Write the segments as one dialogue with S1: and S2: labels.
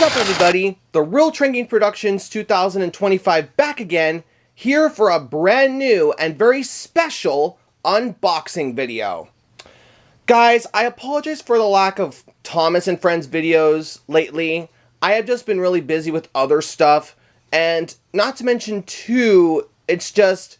S1: up, everybody? The Real Train Productions 2025 back again, here for a brand new and very special unboxing video. Guys, I apologize for the lack of Thomas and Friends videos lately. I have just been really busy with other stuff, and not to mention too, it's just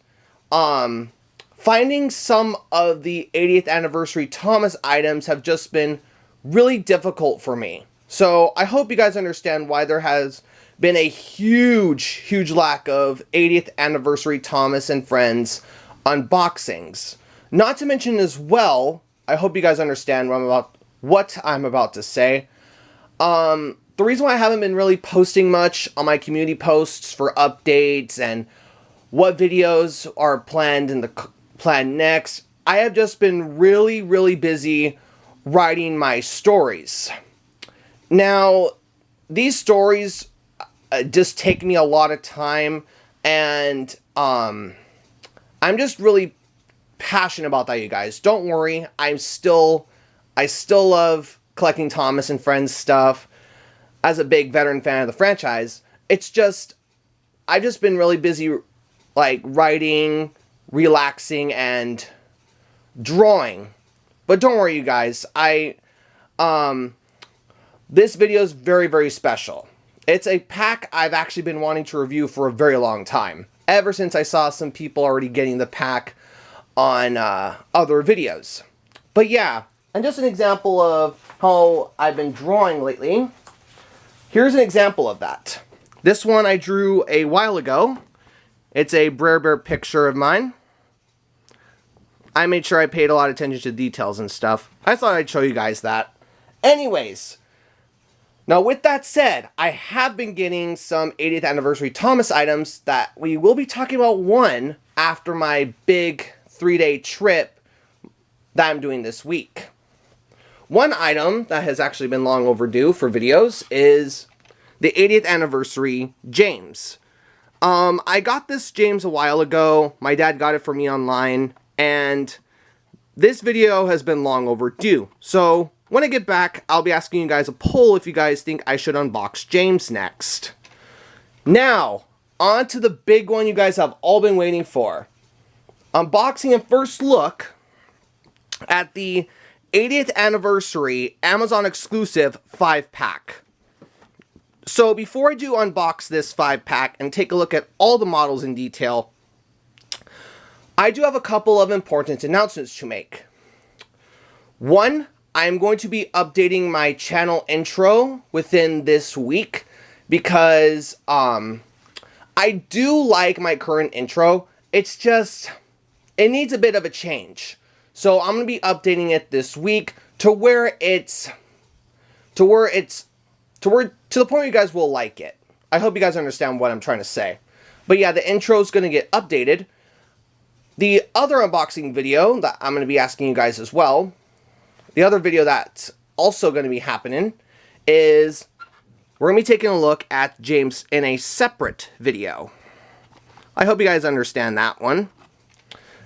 S1: finding some of the 80th anniversary Thomas items have just been really difficult for me. So I hope you guys understand why there has been a huge lack of 80th anniversary Thomas and Friends unboxings. Not to mention as well, I hope you guys understand what I'm about to say. The reason why I haven't been really posting much on my community posts for updates and what videos are planned next, I have just been really busy writing my stories. Now, these stories just take me a lot of time, and I'm just really passionate about that, you guys. Don't worry, I still love collecting Thomas and Friends stuff as a big veteran fan of the franchise. It's just, I've just been really busy, like, writing, relaxing, and drawing. But don't worry, you guys, this video is very special. It's a pack I've actually been wanting to review for a very long time, ever since I saw some people already getting the pack on other videos. But yeah, and just an example of how I've been drawing lately. Here's an example of that. This one I drew a while ago. It's a Brer Bear picture of mine. I made sure I paid a lot of attention to details and stuff. I thought I'd show you guys that. Anyways, now with that said, I have been getting some 80th anniversary Thomas items that we will be talking about one after my big 3-day trip that I'm doing this week. One item that has actually been long overdue for videos is the 80th anniversary James. I got this James a while ago. My dad got it for me online, and this video has been long overdue. So when I get back, I'll be asking you guys a poll if you guys think I should unbox James next. Now, on to the big one you guys have all been waiting for. Unboxing and first look at the 80th anniversary Amazon exclusive 5-pack. So before I do unbox this 5-pack and take a look at all the models in detail, I do have a couple of important announcements to make. One, I'm going to be updating my channel intro within this week because I do like my current intro. It's just, it needs a bit of a change. So I'm going to be updating it this week to the point where you guys will like it. I hope you guys understand what I'm trying to say. But yeah, the intro is going to get updated. The other unboxing video that I'm going to be asking you guys as well, the other video that's also going to be happening is we're going to be taking a look at James in a separate video. I hope you guys understand that one.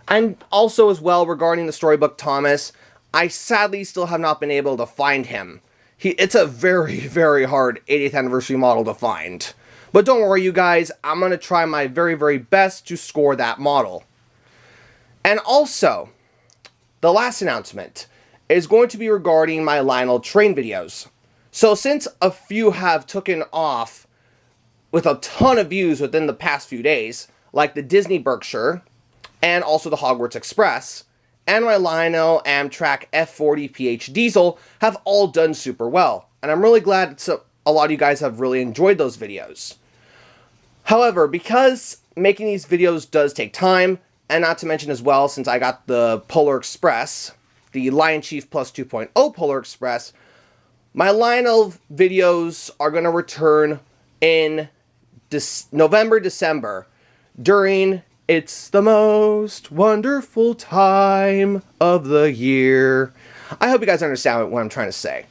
S1: And also as well, regarding the Storybook Thomas, I sadly still have not been able to find him. It's a very hard 80th anniversary model to find. But don't worry, you guys, I'm going to try my very best to score that model. And also, the last announcement is going to be regarding my Lionel train videos. So since a few have taken off with a ton of views within the past few days, like the Disney Berkshire, and also the Hogwarts Express, and my Lionel Amtrak F40 PH Diesel have all done super well. And I'm really glad a lot of you guys have really enjoyed those videos. However, because making these videos does take time, and not to mention as well, since I got the Polar Express, the Lion Chief Plus 2.0 Polar Express, my Lionel videos are going to return in November, December, during It's the Most Wonderful Time of the Year. I hope you guys understand what I'm trying to say.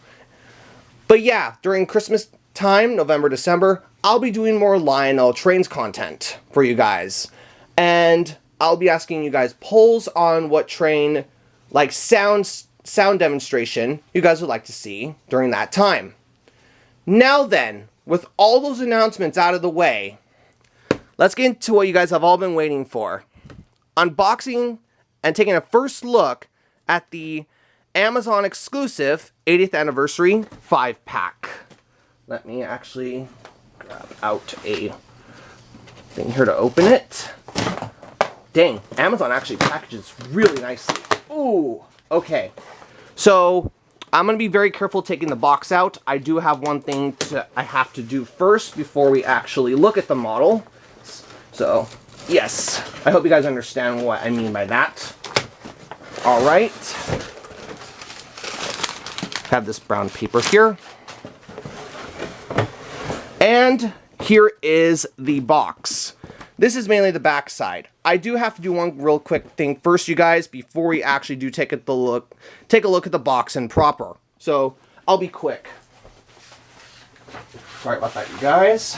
S1: But yeah, during Christmas time, November, December, I'll be doing more Lionel Trains content for you guys. And I'll be asking you guys polls on what train, like sound demonstration, you guys would like to see during that time. Now then, with all those announcements out of the way, let's get into what you guys have all been waiting for. Unboxing and taking a first look at the Amazon exclusive 80th anniversary 5-pack. Let me actually grab out a thing here to open it. Dang, Amazon actually packages really nicely. Ooh, okay. So, I'm going to be very careful taking the box out. I do have one thing I have to do first before we actually look at the model. So, yes, I hope you guys understand what I mean by that. Alright. Have this brown paper here. And here is the box. This is mainly the back side. I do have to do one real quick thing first, you guys, before we actually do take a look at the box in proper. So, I'll be quick. Sorry about that, you guys.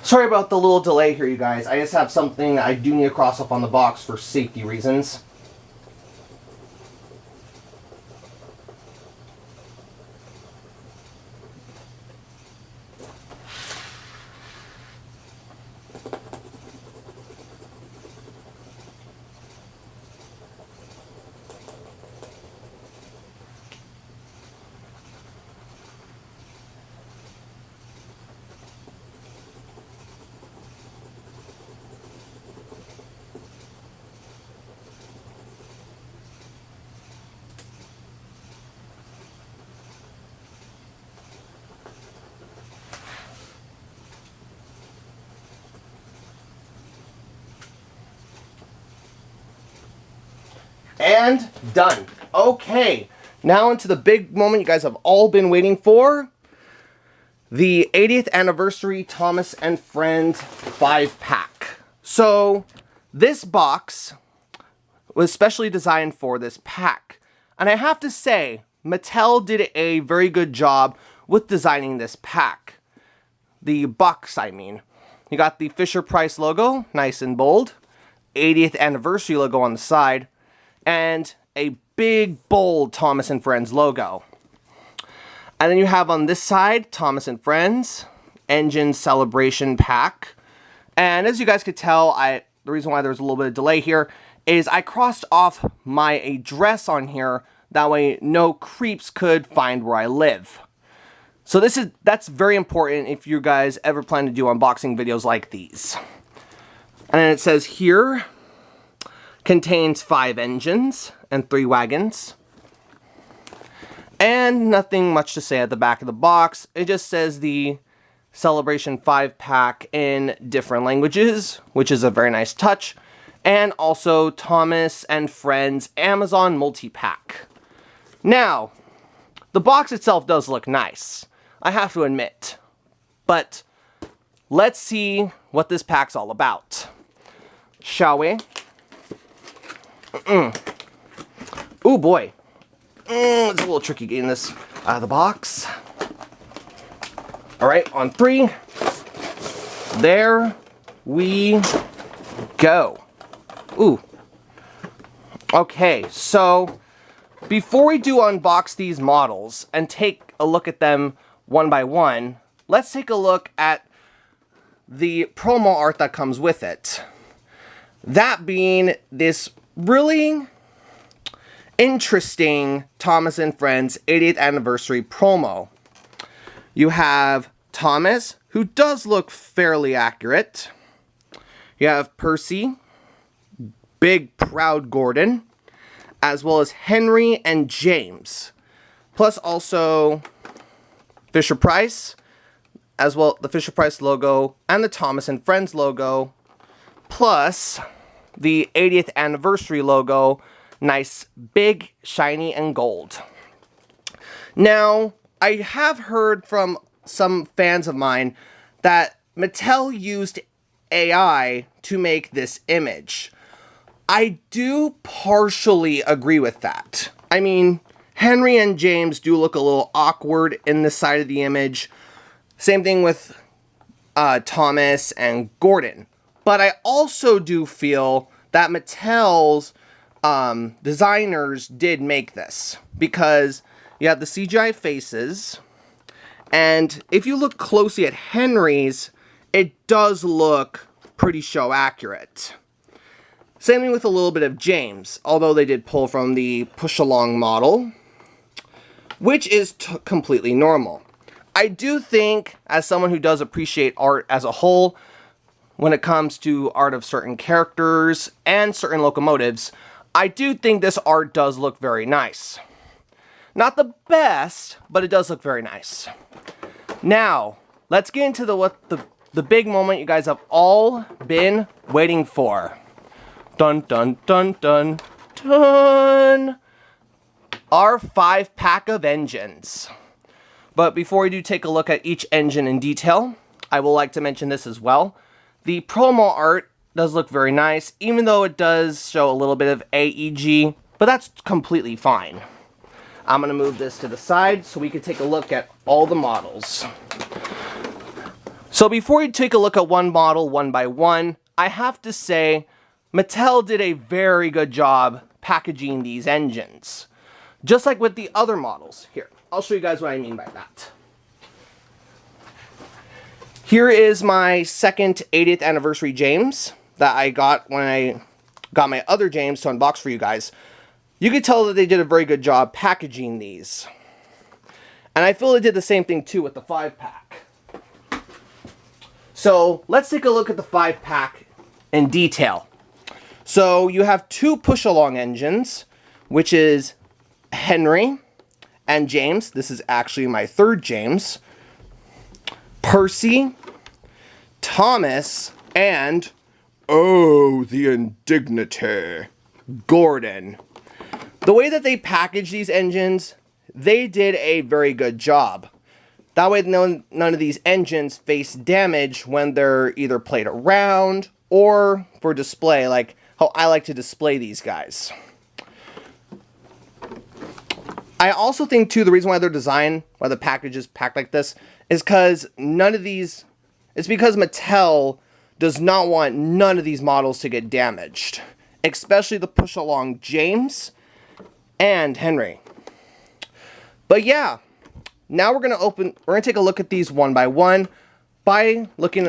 S1: Sorry about the little delay here, you guys. I just have something I do need to cross off on the box for safety reasons. And done. Okay, now into the big moment you guys have all been waiting for. The 80th anniversary Thomas and Friends 5-pack. So, this box was specially designed for this pack. And I have to say, Mattel did a very good job with designing this pack. The box, I mean. You got the Fisher-Price logo, nice and bold. 80th anniversary logo on the side. And a big, bold Thomas and Friends logo. And then you have on this side, Thomas and Friends, Engine Celebration Pack. And as you guys could tell, the reason why there's a little bit of delay here is I crossed off my address on here. That way, no creeps could find where I live. So that's very important if you guys ever plan to do unboxing videos like these. And then it says here, contains 5 engines and 3 wagons. And nothing much to say at the back of the box. It just says the Celebration 5-pack in different languages, which is a very nice touch. And also Thomas and Friends Amazon multi-pack. Now, the box itself does look nice, I have to admit. But let's see what this pack's all about. Shall we? Ooh boy. It's a little tricky getting this out of the box. Alright, on 3. There we go. Ooh. Okay, so before we do unbox these models and take a look at them one by one, let's take a look at the promo art that comes with it. That being this really interesting Thomas and Friends 80th anniversary promo. You have Thomas, who does look fairly accurate. You have Percy, big proud Gordon, as well as Henry and James. Plus also Fisher-Price, as well the Fisher-Price logo and the Thomas and Friends logo, plus the 80th anniversary logo, nice, big, shiny, and gold. Now, I have heard from some fans of mine that Mattel used AI to make this image. I do partially agree with that. I mean, Henry and James do look a little awkward in this side of the image. Same thing with Thomas and Gordon. But I also do feel that Mattel's designers did make this, because you have the CGI faces, and if you look closely at Henry's, it does look pretty show accurate. Same thing with a little bit of James, although they did pull from the push-along model, which is completely normal. I do think, as someone who does appreciate art as a whole, when it comes to art of certain characters and certain locomotives, I do think this art does look very nice. Not the best, but it does look very nice. Now, let's get into the big moment you guys have all been waiting for. Dun dun dun dun dun! Our 5-pack of engines. But before we do take a look at each engine in detail, I will like to mention this as well. The promo art does look very nice, even though it does show a little bit of AEG, but that's completely fine. I'm going to move this to the side so we can take a look at all the models. So before you take a look at one model one by one, I have to say Mattel did a very good job packaging these engines. Just like with the other models. Here, I'll show you guys what I mean by that. Here is my second 80th anniversary James that I got when I got my other James to unbox for you guys. You can tell that they did a very good job packaging these. And I feel they did the same thing too with the 5-pack. So let's take a look at the 5-pack in detail. So you have 2 push-along engines, which is Henry and James. This is actually my third James. Percy, Thomas, and, oh, the indignity, Gordon. The way that they package these engines, they did a very good job. That way none of these engines face damage when they're either played around or for display, like how I like to display these guys. I also think, too, the reason why they're designed, why the package is packed like this, is because it's because Mattel does not want none of these models to get damaged. Especially the push-along James and Henry. But yeah, now we're going to take a look at these one by one by taking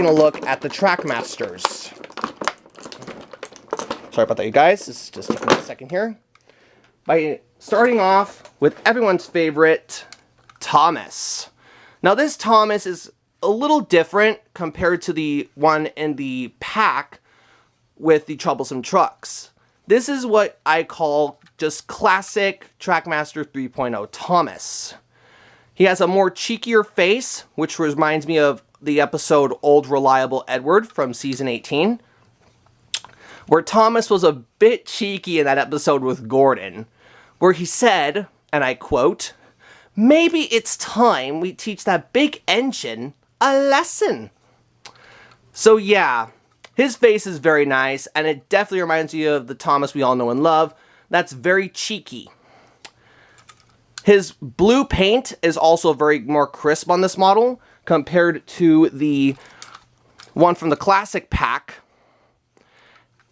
S1: a look at the Trackmasters. Sorry about that, you guys. This is just taking a second here. By starting off with everyone's favorite, Thomas. Now this Thomas is a little different compared to the one in the pack with the troublesome trucks. This is what I call just classic Trackmaster 3.0 Thomas. He has a more cheekier face, which reminds me of the episode Old Reliable Edward from season 18, where Thomas was a bit cheeky in that episode with Gordon, where he said, and I quote, "Maybe it's time we teach that big engine a lesson." So yeah, his face is very nice, and it definitely reminds you of the Thomas we all know and love. That's very cheeky. His blue paint is also very more crisp on this model compared to the one from the classic pack.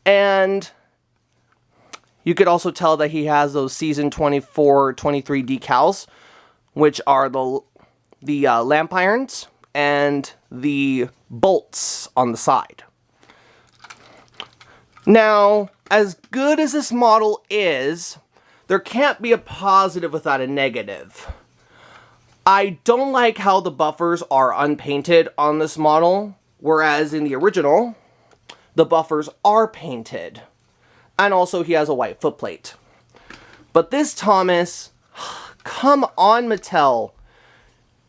S1: And you could also tell that he has those season 24-23 decals, which are the lamp irons and the bolts on the side. Now, as good as this model is, there can't be a positive without a negative. I don't like how the buffers are unpainted on this model, whereas in the original, the buffers are painted. And also he has a white footplate. But this Thomas, come on Mattel.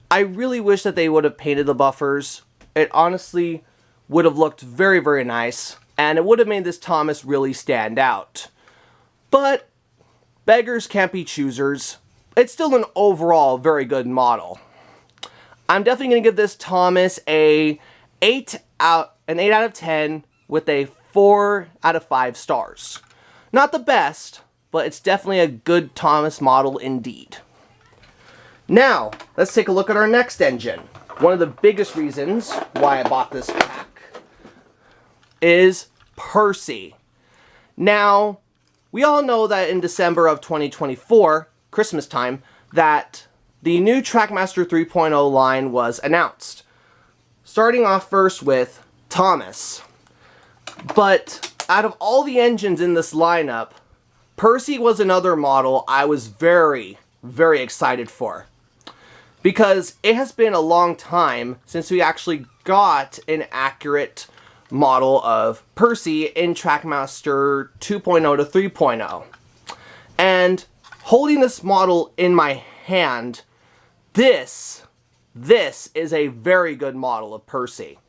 S1: I really wish that they would have painted the buffers. It honestly would have looked very, very nice. And it would have made this Thomas really stand out. But beggars can't be choosers. it's still an overall very good model. I'm definitely going to give this Thomas an 8 out of 10 with a 4 out of 5 stars. Not the best, but it's definitely a good Thomas model indeed. Now, let's take a look at our next engine. One of the biggest reasons why I bought this pack is Percy. Now, we all know that in December of 2024, Christmas time, that the new Trackmaster 3.0 line was announced. Starting off first with Thomas. But out of all the engines in this lineup, Percy was another model I was very, very excited for. Because it has been a long time since we actually got an accurate model of Percy in Trackmaster 2.0 to 3.0. And holding this model in my hand, this is a very good model of Percy.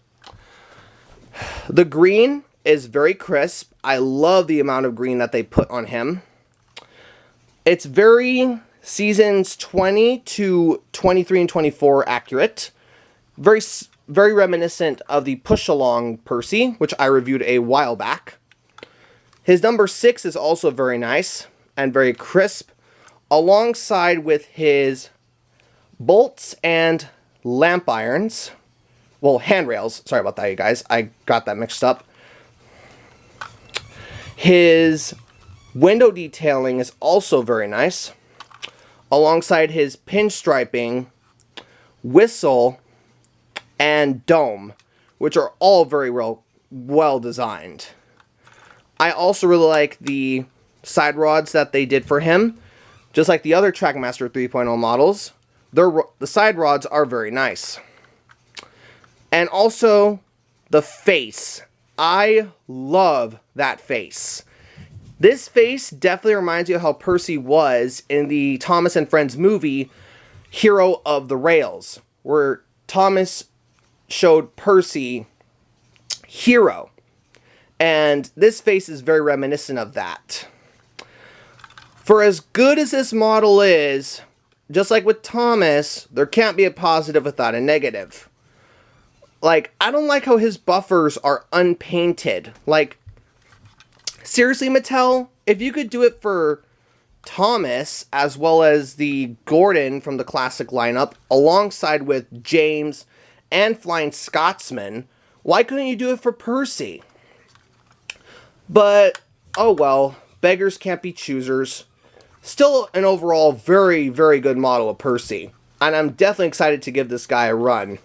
S1: The green is very crisp. I love the amount of green that they put on him. It's very seasons 20 to 23 and 24 accurate. Very reminiscent of the push-along Percy, which I reviewed a while back. His number 6 is also very nice and very crisp, alongside with his bolts and lamp irons. Well, handrails. Sorry about that, you guys. I got that mixed up. His window detailing is also very nice, alongside his pinstriping, whistle, and dome, which are all very well designed. I also really like the side rods that they did for him. Just like the other Trackmaster 3.0 models, the side rods are very nice. And also, the face. I love that face. This face definitely reminds you of how Percy was in the Thomas and Friends movie, Hero of the Rails, where Thomas showed Percy Hero. And this face is very reminiscent of that. For as good as this model is, just like with Thomas, there can't be a positive without a negative. Like, I don't like how his buffers are unpainted. Like, seriously, Mattel, if you could do it for Thomas, as well as the Gordon from the classic lineup, alongside with James and Flying Scotsman, why couldn't you do it for Percy? But, oh well, beggars can't be choosers. Still an overall very, very good model of Percy. And I'm definitely excited to give this guy a run.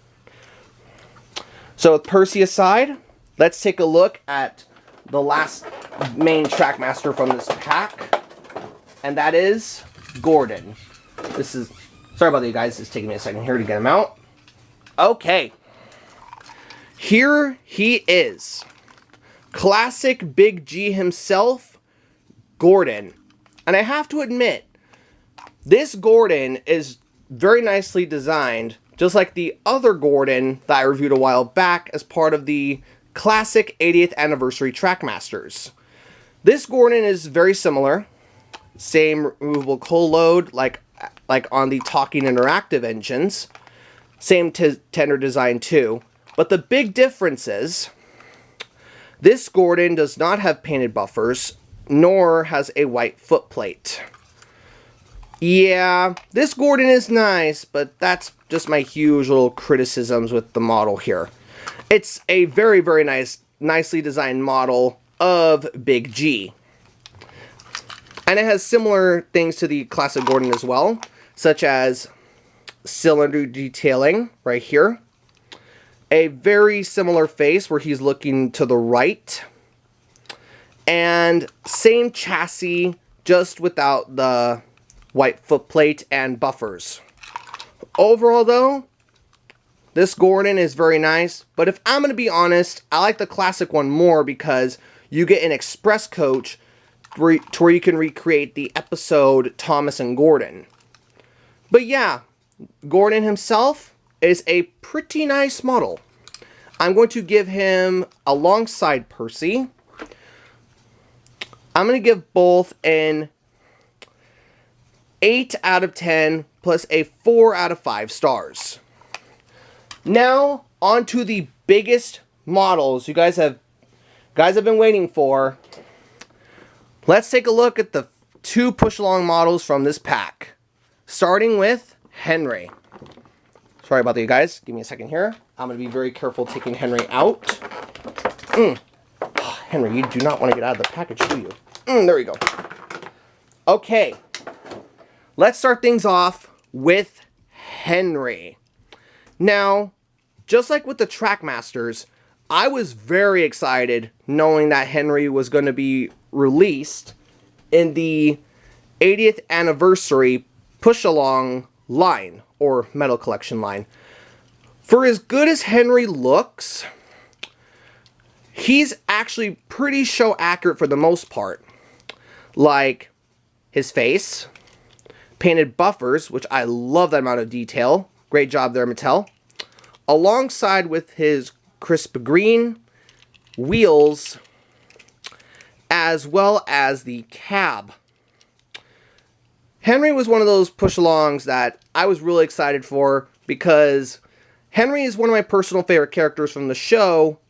S1: So with Percy aside, let's take a look at the last main Trackmaster from this pack. And that is Gordon. This is, sorry about that, you guys. It's taking me a second here to get him out. Okay. Here he is. Classic Big G himself, Gordon. And I have to admit, this Gordon is very nicely designed, just like the other Gordon that I reviewed a while back as part of the classic 80th anniversary Trackmasters. This Gordon is very similar. Same removable coal load like on the Talking Interactive engines. Same tender design too. But the big difference is, this Gordon does not have painted buffers, nor has a white footplate. Yeah, this Gordon is nice, but that's just my huge little criticisms with the model here. It's a very, very nicely designed model of Big G. And it has similar things to the classic Gordon as well, such as cylinder detailing right here. A very similar face where he's looking to the right. And same chassis, just without the white footplate and buffers. Overall though, this Gordon is very nice, but if I'm going to be honest, I like the classic one more because you get an express coach to where you can recreate the episode Thomas and Gordon. But yeah, Gordon himself is a pretty nice model. I'm going to give him, alongside Percy, I'm going to give both an 8 out of 10 plus a 4 out of 5 stars. Now, on to the biggest models you guys have been waiting for. Let's take a look at the 2 push-along models from this pack. Starting with Henry. Sorry about that, you guys. Give me a second here. I'm going to be very careful taking Henry out. Henry, you do not want to get out of the package, do you? There we go. Okay. Let's start things off with Henry. Now, just like with the Trackmasters, I was very excited knowing that Henry was going to be released in the 80th anniversary push-along line, or metal collection line. For as good as Henry looks, he's actually pretty show accurate for the most part. Like his face, painted buffers, which I love that amount of detail. Great job there, Mattel. Alongside with his crisp green wheels, as well as the cab. Henry was one of those push-alongs that I was really excited for because Henry is one of my personal favorite characters from the show,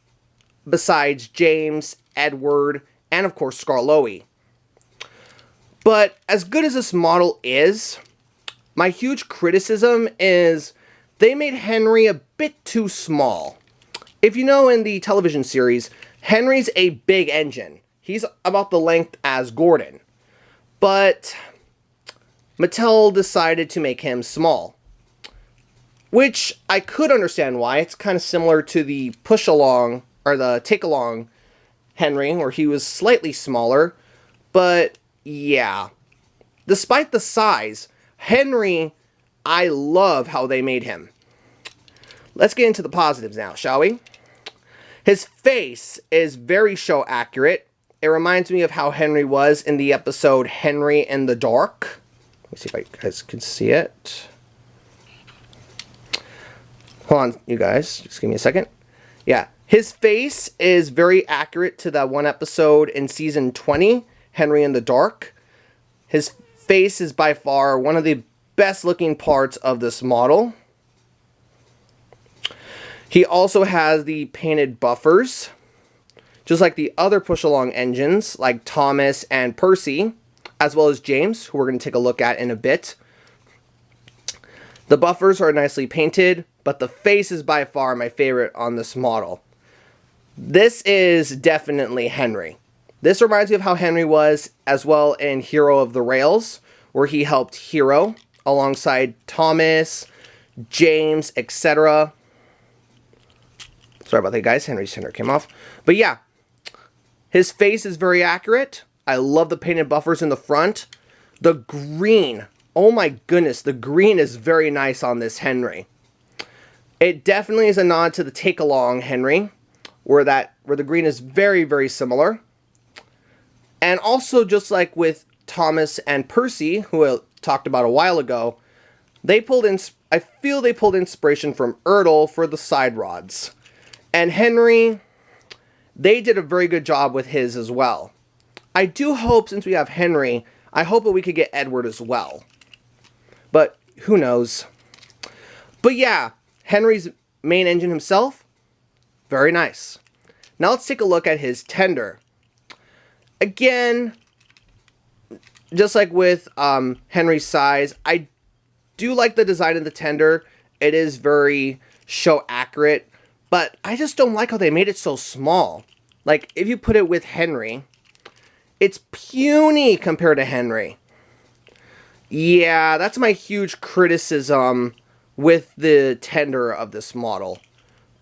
S1: besides James, Edward, and of course Skarloey. But as good as this model is, my huge criticism is they made Henry a bit too small. If you know, in the television series, Henry's a big engine. He's about the length as Gordon. But Mattel decided to make him small, which I could understand why. It's kind of similar to the push-along, or the take-along Henry, where he was slightly smaller. But yeah, despite the size, Henry, I love how they made him. Let's get into the positives now, shall we? His face is very show accurate. It reminds me of how Henry was in the episode Henry in the Dark. Let me see if you guys can see it. Hold on, you guys. Just give me a second. Yeah, his face is very accurate to that one episode in season 20, Henry in the Dark. His face is by far one of the best looking parts of this model. He also has the painted buffers, just like the other push-along engines, like Thomas and Percy, as well as James, who we're going to take a look at in a bit. The buffers are nicely painted, but the face is by far my favorite on this model. This is definitely Henry. This reminds me of how Henry was as well in Hero of the Rails, where he helped Hero alongside Thomas, James, etc. Sorry about that, guys. Henry's center came off. But yeah, his face is very accurate. I love the painted buffers in the front. The green. Oh my goodness, the green is very nice on this Henry. It definitely is a nod to the take-along Henry, where the green is very, very similar. And also, just like with Thomas and Percy, who I talked about a while ago, I feel they pulled inspiration from Ertl for the side rods. And Henry, they did a very good job with his as well. I do hope, since we have Henry, I hope that we could get Edward as well. But who knows? But yeah, Henry's main engine himself, very nice. Now let's take a look at his tender. Again, just like with Henry's size, I do like the design of the tender. It is very show accurate, but I just don't like how they made it so small. Like, if you put it with Henry, it's puny compared to Henry. Yeah, that's my huge criticism with the tender of this model.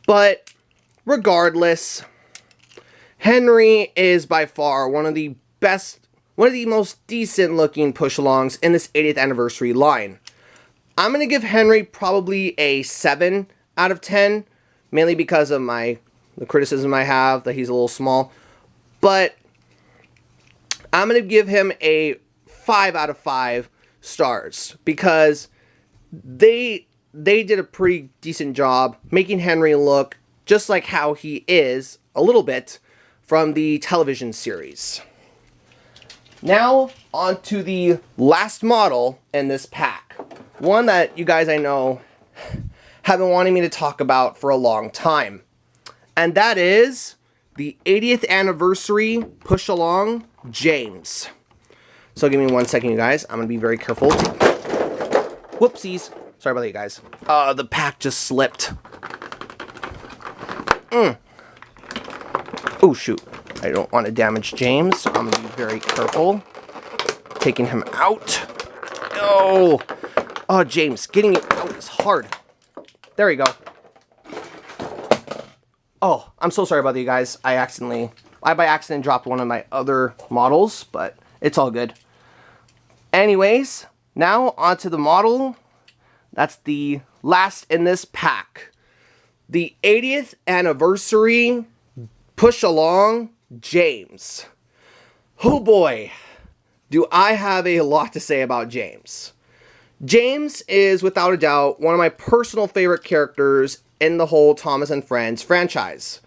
S1: But regardless, Henry is by far one of the most decent looking push-alongs in this 80th anniversary line. I'm going to give Henry probably a 7 out of 10, mainly because of the criticism I have that he's a little small. But I'm going to give him a 5 out of 5 stars because they did a pretty decent job making Henry look just like how he is, a little bit, from the television series. Now, on to the last model in this pack. One that you guys I know have been wanting me to talk about for a long time. And that is the 80th anniversary push along James. So give me 1 second, you guys. I'm going to be very careful. Whoopsies. Sorry about that, you guys. The pack just slipped. Oh, shoot. I don't want to damage James, so I'm going to be very careful. Taking him out. No. Oh, James, getting it out is hard. There we go. Oh, I'm so sorry about that, you guys. I by accident dropped one of my other models, but it's all good. Anyways, now onto the model that's the last in this pack. The 80th anniversary push along James. Oh boy, do I have a lot to say about James. James is without a doubt one of my personal favorite characters in the whole Thomas and Friends franchise.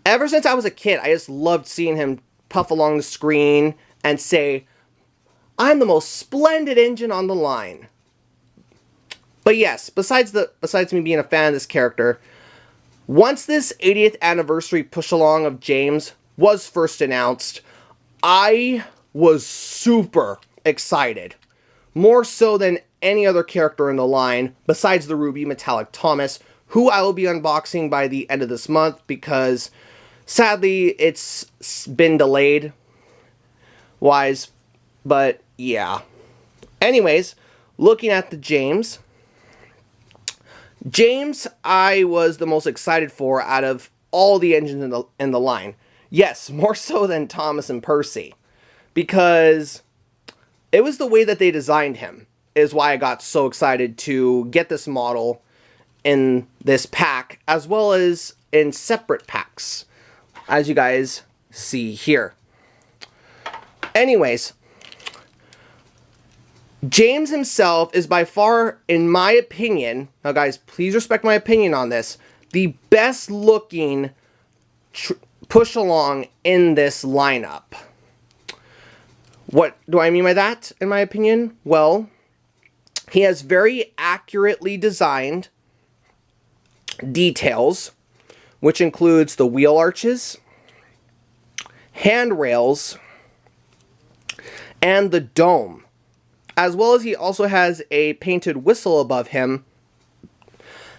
S1: Ever since I was a kid, I just loved seeing him puff along the screen and say, "I'm the most splendid engine on the line." But yes, besides me being a fan of this character, once this 80th anniversary push along of James was first announced, I was super excited. More so than any other character in the line, besides the Ruby Metallic Thomas, who I will be unboxing by the end of this month because sadly it's been delayed wise, but yeah. Anyways, looking at the James I was the most excited for out of all the engines in the line. Yes, more so than Thomas and Percy, because it was the way that they designed him is why I got so excited to get this model in this pack, as well as in separate packs, as you guys see here. Anyways, James himself is by far, in my opinion, now guys, please respect my opinion on this, the best looking push along in this lineup. What do I mean by that, in my opinion? Well, he has very accurately designed details, which includes the wheel arches, handrails, and the dome. As well as he also has a painted whistle above him,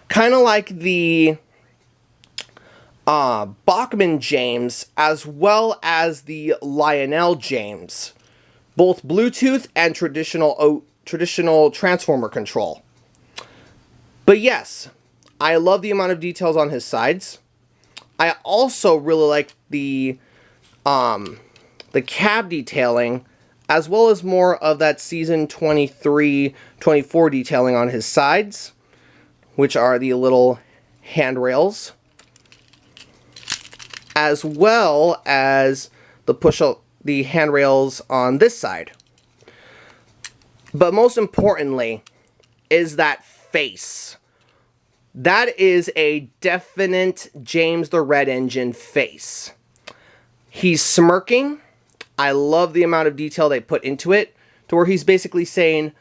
S1: kind of like the Bachmann James, as well as the Lionel James. Both Bluetooth and traditional transformer control. But yes, I love the amount of details on his sides. I also really like the cab detailing, as well as more of that season 23-24 detailing on his sides, which are the little handrails, as well as the handrails on this side. But most importantly is that face. That is a definite James the Red Engine face. He's smirking. I love the amount of detail they put into it, to where he's basically saying,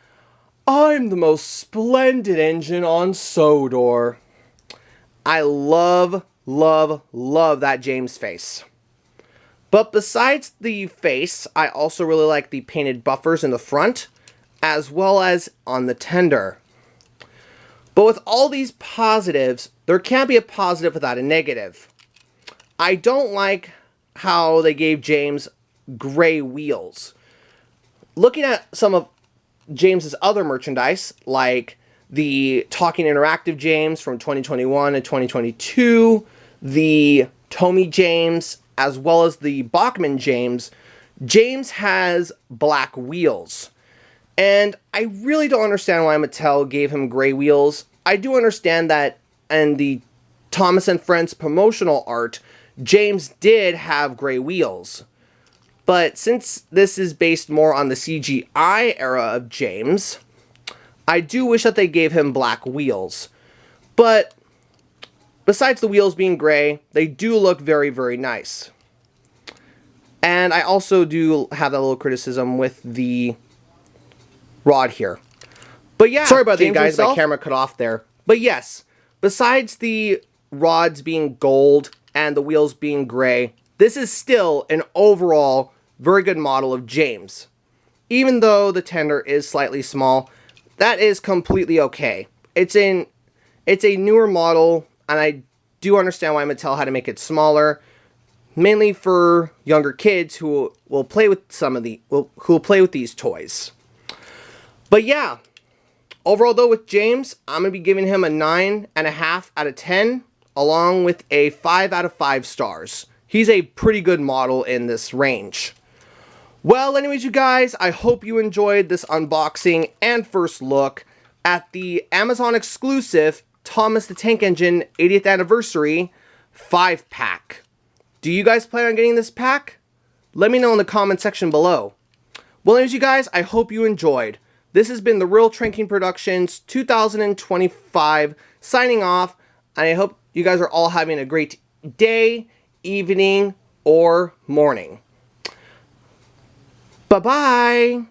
S1: "I'm the most splendid engine on Sodor." I love, love, love that James face. But besides the face, I also really like the painted buffers in the front, as well as on the tender. But with all these positives, there can't be a positive without a negative. I don't like how they gave James gray wheels. Looking at some of James's other merchandise, like the Talking Interactive James from 2021 and 2022, the Tommy James, as well as the Bachmann James, James has black wheels. And I really don't understand why Mattel gave him gray wheels. I do understand that in the Thomas and Friends promotional art, James did have gray wheels. But since this is based more on the CGI era of James, I do wish that they gave him black wheels. But besides the wheels being gray, they do look very, very nice. And I also do have that little criticism with the rod here. But yeah, sorry about that, guys, my camera cut off there. But yes, besides the rods being gold and the wheels being gray, this is still an overall very good model of James. Even though the tender is slightly small, that is completely okay. It's a newer model, and I do understand why Mattel had to make it smaller, mainly for younger kids who will play with who will play with these toys. But yeah, overall though with James, I'm gonna be giving him a 9.5 out of 10, along with a 5 out of 5 stars. He's a pretty good model in this range. Well, anyways, you guys, I hope you enjoyed this unboxing and first look at the Amazon exclusive Thomas the Tank Engine 80th Anniversary 5-pack. Do you guys plan on getting this pack? Let me know in the comment section below. Well, anyways, you guys, I hope you enjoyed. This has been the Real Tranking Productions 2025 signing off, and I hope you guys are all having a great day, evening, or morning. Bye-bye!